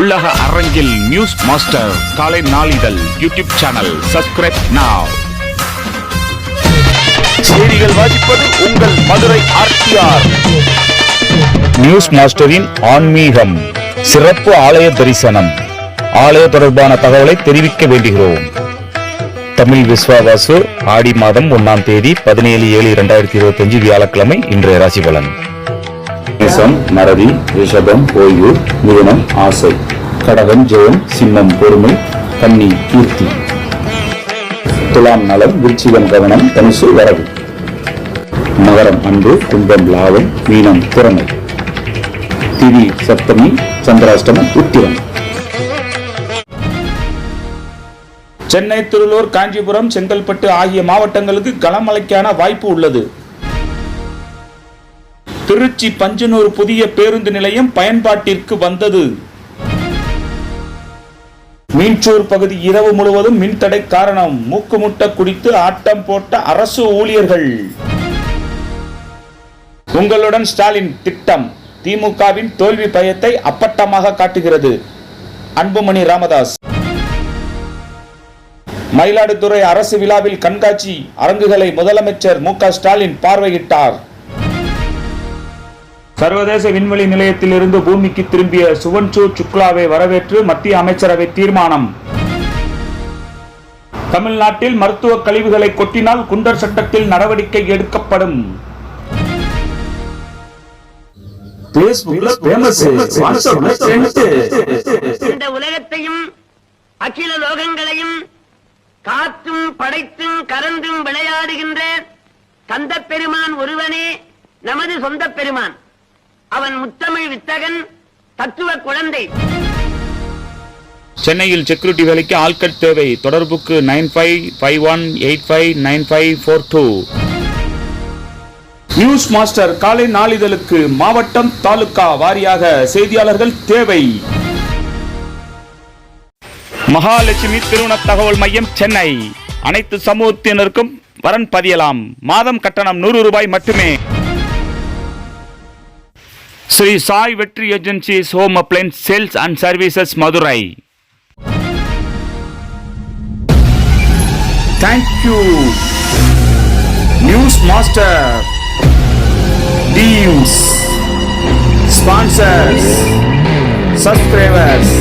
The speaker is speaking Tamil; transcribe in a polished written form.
உள்ளக அரங்கில் நியூஸ் மாஸ்டர் காலை நாளிதழ் யூடியூப் சேனல் சப்ஸ்கிரைப் நாவ். செய்திகள் வாசிப்பது உங்கள் மதுரை ஆர்டிஆர். நியூஸ் மாஸ்டரின் ஆன்மீகம் சிறப்பு ஆலய தரிசனம். ஆலய தொடர்பான தகவலை தெரிவிக்க வேண்டுகிறோம். தமிழ் விஸ்வாவாசு ஆடி மாதம் 1ஆம் தேதி 17/7/2025 வியாழக்கிழமை இன்றைய ராசி பலன். மேஷம் மறதி, ரிஷபம் ஓய்வு, மிதுனம் ஆசை, கடகம் ஜெயம், சிம்மம் பொறுமை, கன்னி கீர்த்தி, துலாம் நலம், விருச்சிகம் கவனம், தனுசு வரவு, மகரம் அன்பு, கும்பம் லாபம், மீனம் திறமை, திதி சப்தமி, சந்திராஷ்டமம் உத்திரம். சென்னை, திருவள்ளூர், காஞ்சிபுரம், செங்கல்பட்டு ஆகிய மாவட்டங்களுக்கு கனமழைக்கான வாய்ப்பு உள்ளது. திருச்சி பஞ்சனூர் புதிய பேருந்து நிலையம் பயன்பாட்டிற்கு வந்தது. மீஞ்சூர் பகுதி இரவு முழுவதும் மின்தடை காரணம். மூக்குமுட்ட குடித்து ஆட்டம் போட்ட அரசு ஊழியர்கள். உங்களுடன் ஸ்டாலின் திட்டம் திமுகவின் தோல்வி பயத்தை அப்பட்டமாக காட்டுகிறது. அன்புமணி ராமதாஸ். மயிலாடுதுறை அரசு விழாவில் கண்காட்சி அரங்குகளை முதலமைச்சர் மு.க. ஸ்டாலின் பார்வையிட்டார். சர்வதேச விண்வெளி நிலையத்தில் இருந்து பூமிக்கு திரும்பிய சுவன்சு சுக்லாவை வரவேற்று மத்திய அமைச்சரவை தீர்மானம். தமிழ்நாட்டில் மருத்துவ கழிவுகளை கொட்டினால் குண்டர் சட்டத்தில் நடவடிக்கை எடுக்கப்படும். இந்த உலகத்தையும் அகில லோகங்களையும் காற்றும் படைத்தும் கலந்தும் விளையாடுகின்ற கந்த பெருமான் ஒருவனே நமது சொந்த பெருமான். அவன் முத்தமிழ் வித்தகன், தத்துவ குழந்தை. சென்னையில் செக்யூரிட்டி வேலைக்கு ஆள்கட் தேவை. தொடர்புக்கு 9551859542. நியூஸ் மாஸ்டர் காலை நாளிதழுக்கு மாவட்டம் தாலுகா வாரியாக செய்தியாளர்கள் தேவை. மகாலட்சுமி திருமண தகவல் மையம், சென்னை. அனைத்து சமூகத்தினருக்கும் வரன் பதியலாம். மாதம் கட்டணம் 100 ரூபாய் மட்டுமே. ஸ்ரீ சாய் வெற்றி agencies home appliances sales and services, Madurai. Thank you news master. Teams, sponsors, subscribers.